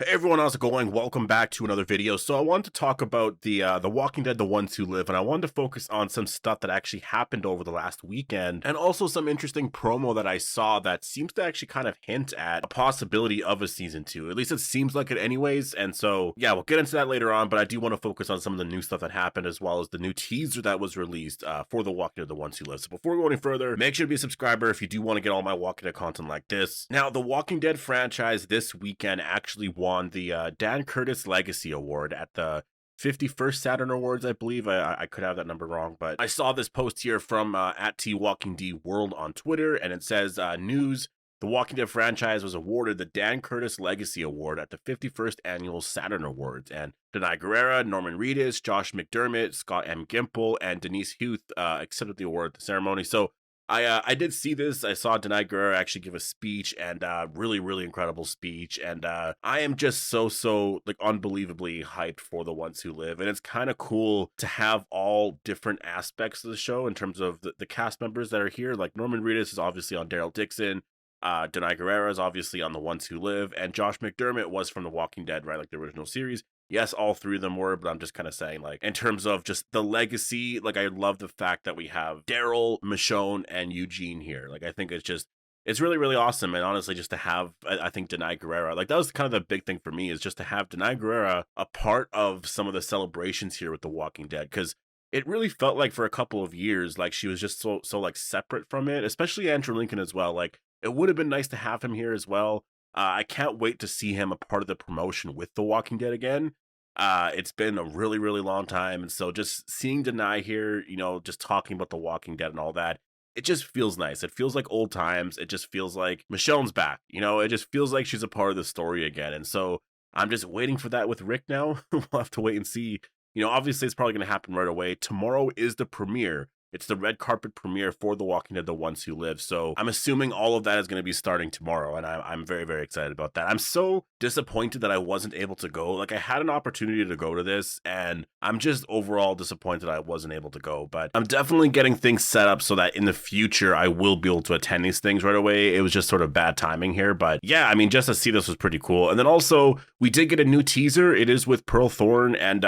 Hey everyone, how's it going? Welcome back to another video. So I wanted to talk about the Walking Dead, The Ones Who Live, and I wanted to focus on some stuff that actually happened over the last weekend, and also some interesting promo that I saw that seems to actually kind of hint at a possibility of a season 2. At least it seems like it anyways, and so yeah, we'll get into that later on, but I do want to focus on some of the new stuff that happened, as well as the new teaser that was released for The Walking Dead, The Ones Who Live. So before we go any further, make sure to be a subscriber if you do want to get all my Walking Dead content like this. Now, the Walking Dead franchise this weekend actually won the Dan Curtis Legacy Award at the 51st Saturn Awards, I believe. I could have that number wrong, but I saw this post here from at TWalkingD World on Twitter, and it says, news, the Walking Dead franchise was awarded the Dan Curtis Legacy Award at the 51st Annual Saturn Awards, and Denai Guerrera, Norman Reedus, Josh McDermott, Scott M. Gimple, and Denise Huth accepted the award at the ceremony. So I did see this. I saw Denai Guerrera actually give a speech, and really incredible speech, and I am just so like unbelievably hyped for The Ones Who Live, and it's kind of cool to have all different aspects of the show in terms of the cast members that are here. Like Norman Reedus is obviously on Daryl Dixon, Denai Guerrera is obviously on The Ones Who Live, and Josh McDermott was from The Walking Dead, right, like the original series. Yes, all three of them were, but I'm just kind of saying, like, in terms of just the legacy, like, I love the fact that we have Daryl, Michonne, and Eugene here. Like, I think it's really awesome. And honestly, just to have, I think, Denai Guerrera, like, that was kind of the big thing for me, is just to have Denai Guerrera a part of some of the celebrations here with The Walking Dead, because it really felt like for a couple of years, like, she was just so like, separate from it, especially Andrew Lincoln as well. Like, it would have been nice to have him here as well. I can't wait to see him a part of the promotion with The Walking Dead again. It's been a really long time, and so just seeing Denai here, you know, just talking about The Walking Dead and all that, it just feels nice. It feels like old times. It just feels like Michonne's back. You know, it just feels like she's a part of the story again. And so I'm just waiting for that with Rick now. We'll have to wait and see. You know, obviously it's probably going to happen right away. Tomorrow is the premiere. It's the red carpet premiere for The Walking Dead, The Ones Who Live. So I'm assuming all of that is going to be starting tomorrow, and I'm very excited about that. I'm so disappointed that I wasn't able to go. Like, I had an opportunity to go to this, and I'm just overall disappointed I wasn't able to go. But I'm definitely getting things set up so that in the future I will be able to attend these things right away. It was just sort of bad timing here. But yeah, I mean, just to see this was pretty cool. And then also, we did get a new teaser. It is with Pearl Thorne, and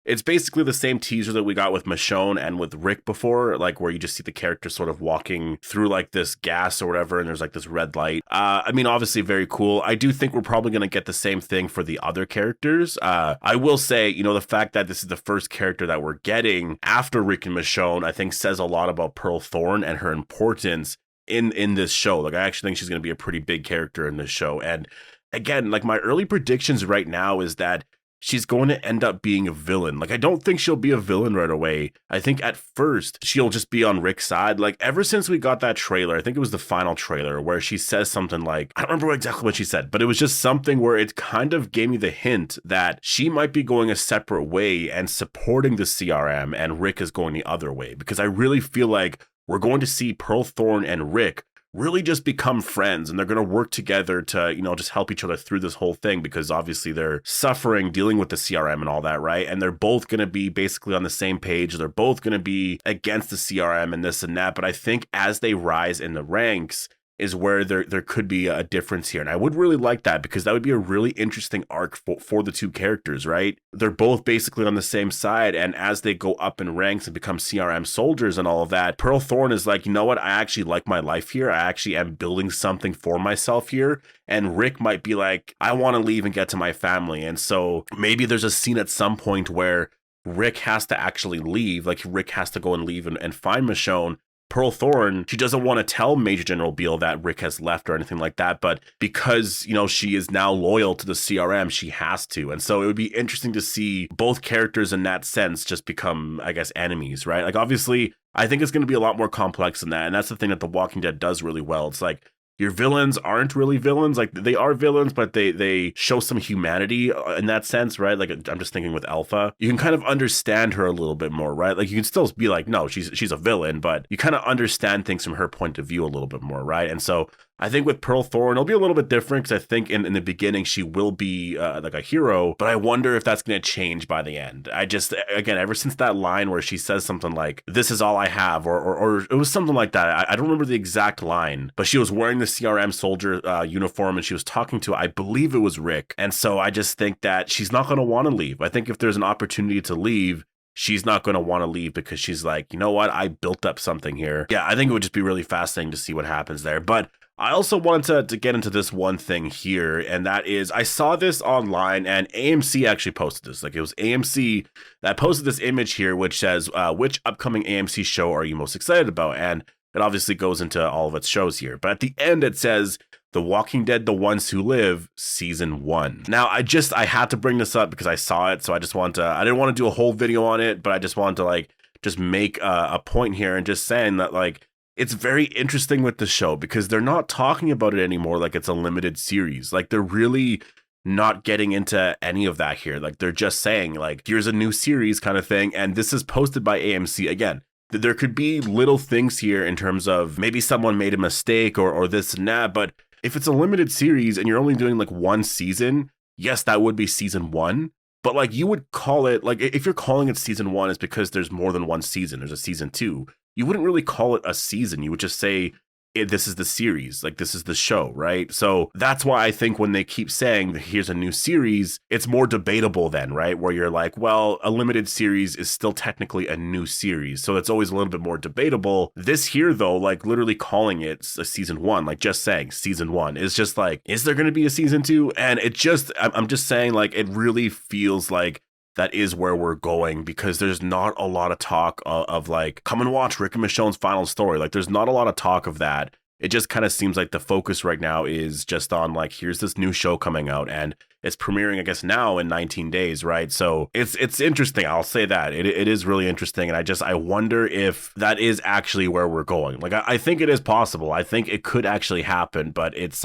it's basically the same teaser that we got with Michonne and with Rick before, like where you just see the character sort of walking through like this gas or whatever, and there's like this red light. I mean, obviously very cool. I do think we're probably going to get the same thing for the other characters. I will say, you know, the fact that this is the first character that we're getting after Rick and Michonne, I think says a lot about Pearl Thorne and her importance in this show. Like, I actually think she's going to be a pretty big character in this show. And again, like, my early predictions right now is that she's going to end up being a villain. Like, I don't think she'll be a villain right away. I think at first she'll just be on Rick's side. Like, ever since we got that trailer, I think it was the final trailer, where she says something like, I don't remember exactly what she said, but it was just something where it kind of gave me the hint that she might be going a separate way and supporting the CRM, and Rick is going the other way. Because I really feel like we're going to see Pearl Thorne and Rick really just become friends, and they're going to work together to, you know, just help each other through this whole thing, because obviously they're suffering dealing with the CRM and all that, right? And they're both going to be basically on the same page. They're both going to be against the CRM and this and that. But I think as they rise in the ranks is where there could be a difference here. And I would really like that, because that would be a really interesting arc for the two characters, right? They're both basically on the same side, and as they go up in ranks and become CRM soldiers and all of that, Pearl Thorne is like, you know what? I actually like my life here. I actually am building something for myself here. And Rick might be like, I want to leave and get to my family. And so maybe there's a scene at some point where Rick has to actually leave. Like, Rick has to go and leave and find Michonne. Pearl Thorne, she doesn't want to tell Major General Beale that Rick has left or anything like that, but because, you know, she is now loyal to the CRM, she has to. And so it would be interesting to see both characters in that sense just become, I guess, enemies, right? Like, obviously, I think it's going to be a lot more complex than that, and that's the thing that The Walking Dead does really well. It's like, your villains aren't really villains. Like, they are villains, but they show some humanity in that sense, right? Like, I'm just thinking with Alpha, you can kind of understand her a little bit more, right? Like, you can still be like, no, she's a villain, but you kind of understand things from her point of view a little bit more, right? And so I think with Pearl Thorne, it'll be a little bit different because I think in the beginning she will be like a hero, but I wonder if that's going to change by the end. I just, again, ever since that line where she says something like, "This is all I have," or it was something like that. I don't remember the exact line, but she was wearing the CRM soldier uniform and she was talking to, I believe it was Rick. And so I just think that she's not going to want to leave. I think if there's an opportunity to leave, she's not going to want to leave because she's like, you know what? I built up something here. Yeah, I think it would just be really fascinating to see what happens there. But I also wanted to get into this one thing here, and that is I saw this online and AMC actually posted this. Like, it was AMC that posted this image here, which says, which upcoming AMC show are you most excited about? And it obviously goes into all of its shows here. But at the end, it says, The Walking Dead, The Ones Who Live, Season 1. Now, I had to bring this up because I saw it, so I didn't want to do a whole video on it, but I just wanted to, just make a point here and just saying that, it's very interesting with the show because they're not talking about it anymore like it's a limited series. Like, they're really not getting into any of that here. Like, they're just saying, here's a new series kind of thing, and this is posted by AMC. Again, there could be little things here in terms of maybe someone made a mistake or this and that, but if it's a limited series and you're only doing one season, yes, that would be season 1. But you would call it, if you're calling it season 1, it's because there's more than one season. There's a season 2. You wouldn't really call it a season. You would just say, this is the series, this is the show, right? So that's why I think when they keep saying here's a new series, it's more debatable then, right? Where you're like, well, a limited series is still technically a new series. So it's always a little bit more debatable. This here though, literally calling it a season 1, just saying season 1 is just is there going to be a season 2? And I'm just saying it really feels like that is where we're going because there's not a lot of talk of come and watch Rick and Michonne's final story. There's not a lot of talk of that. It just kind of seems like the focus right now is just on here's this new show coming out and it's premiering, I guess, now in 19 days, right? So it's interesting. I'll say that. It is really interesting. And I wonder if that is actually where we're going. I think it is possible. I think it could actually happen, but it's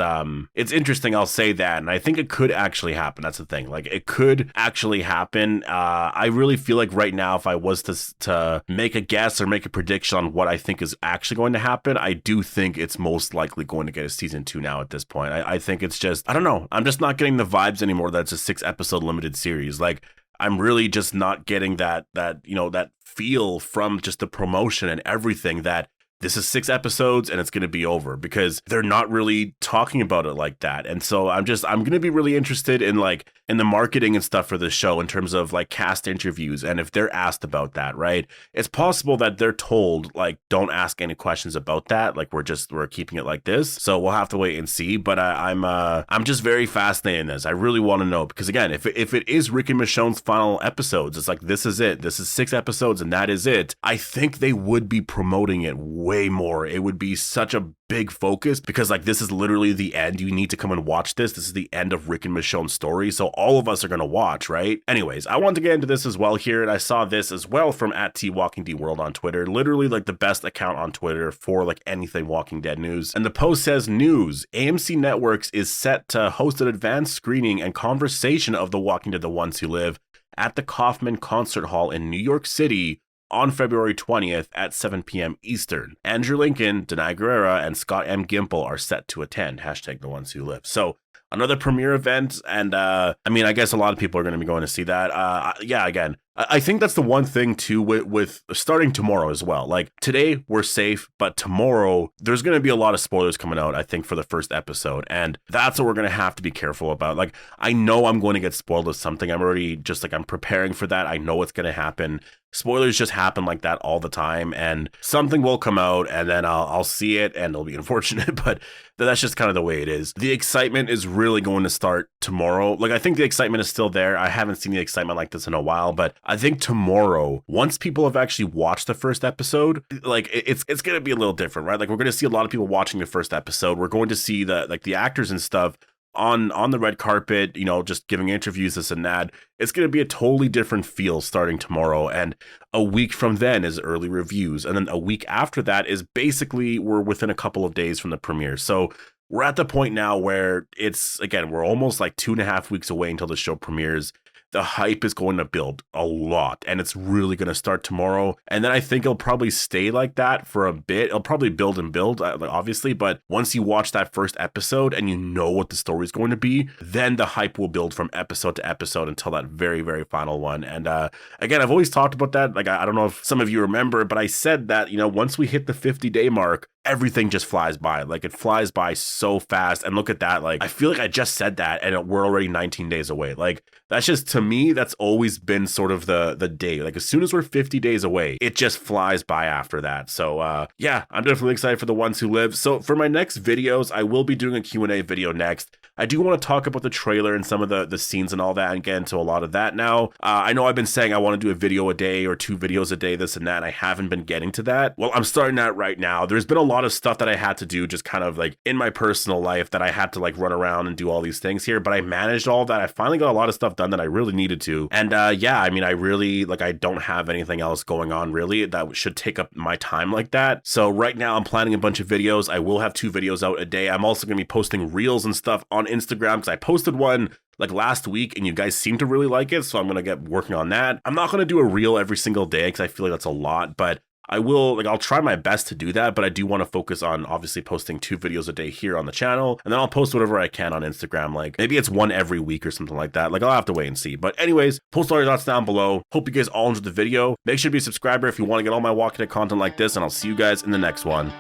interesting. I'll say that. And I think it could actually happen. That's the thing. It could actually happen. I really feel like right now, if I was to make a guess or make a prediction on what I think is actually going to happen, I do think it's most likely going to get a season 2 now at this point. I think it's just, I don't know. I'm just not getting the vibes anymore that it's a 6-episode limited series. I'm really just not getting that feel from just the promotion and everything that this is 6 episodes and it's going to be over because they're not really talking about it like that. And so I'm going to be really interested in in the marketing and stuff for this show in terms of cast interviews. And if they're asked about that, right, it's possible that they're told don't ask any questions about that. We're keeping it like this. So we'll have to wait and see. But I'm just very fascinated in this. I really want to know because again, if it is Rick and Michonne's final episodes, it's this is it. This is 6 episodes and that is it. I think they would be promoting it way more. It would be such a big focus because this is literally the end. You need to come and watch this. This is the end of Rick and Michonne's story. So all of us are going to watch, right? Anyways, I want to get into this as well here. And I saw this as well from @TWalkingDWorld on Twitter. Literally the best account on Twitter for anything Walking Dead news. And the post says, news, AMC Networks is set to host an advanced screening and conversation of The Walking Dead, The Ones Who Live at the Kaufman Concert Hall in New York City on February 20th at 7 p.m. Eastern. Andrew Lincoln, Denai Guerrera, and Scott M. Gimple are set to attend. # The Ones Who Live. So another premiere event, and I guess a lot of people are going to be going to see that. Again, I think that's the one thing too with starting tomorrow as well. Today we're safe, but tomorrow there's going to be a lot of spoilers coming out, I think, for the first episode, and that's what we're going to have to be careful about. I know I'm going to get spoiled with something. I'm already I'm preparing for that. I know what's going to happen. Spoilers just happen like that all the time, and something will come out and then I'll see it and it'll be unfortunate, but that's just kind of the way it is. The excitement is really going to start tomorrow. I think the excitement is still there. I haven't seen the excitement like this in a while, but I think tomorrow, once people have actually watched the first episode, it's going to be a little different, right? We're going to see a lot of people watching the first episode. We're going to see the actors and stuff on the red carpet, just giving interviews, this and that. It's going to be a totally different feel starting tomorrow. And a week from then is early reviews. And then a week after that is basically we're within a couple of days from the premiere. So we're at the point now where we're almost 2.5 weeks away until the show premieres. the hype is going to build a lot, and it's really going to start tomorrow. And then I think it'll probably stay like that for a bit. It'll probably build and build, obviously, but once you watch that first episode and you know what the story is going to be, then the hype will build from episode to episode until that very, very final one. And again, I've always talked about that. Like, I don't know if some of you remember, but I said that, once we hit the 50-day mark, everything just flies by. Like, it flies by so fast. And look at that. Like, I feel like I just said that and we're already 19 days away. Like, that's just, to me, that's always been sort of the day. Like, as soon as we're 50 days away, it just flies by after that. So yeah, I'm definitely excited for The Ones Who Live. So for my next videos, I will be doing a Q&A video next. I do want to talk about the trailer and some of the scenes and all that and get into a lot of that now. I know I've been saying I want to do a video a day or 2 videos a day, this and that, and I haven't been getting to that. Well, I'm starting that right now. There's been a lot of stuff that I had to do just kind of like in my personal life that I had to like run around and do all these things here, but I managed all that. I finally got a lot of stuff done that I really needed to. And yeah, I mean, I really, like, I don't have anything else going on really that should take up my time like that. So right now I'm planning a bunch of videos. I will have 2 videos out a day. I'm also going to be posting reels and stuff on Instagram because I posted one like last week and you guys seem to really like it. So I'm going to get working on that. I'm not going to do a reel every single day because I feel like that's a lot, but I will, like, I'll try my best to do that, but I do want to focus on obviously posting 2 videos a day here on the channel, and then I'll post whatever I can on Instagram. Like, maybe it's 1 every week or something like that. Like, I'll have to wait and see. But anyways, post all your thoughts down below. Hope you guys all enjoyed the video. Make sure to be a subscriber if you want to get all my Walking Dead content like this, and I'll see you guys in the next one.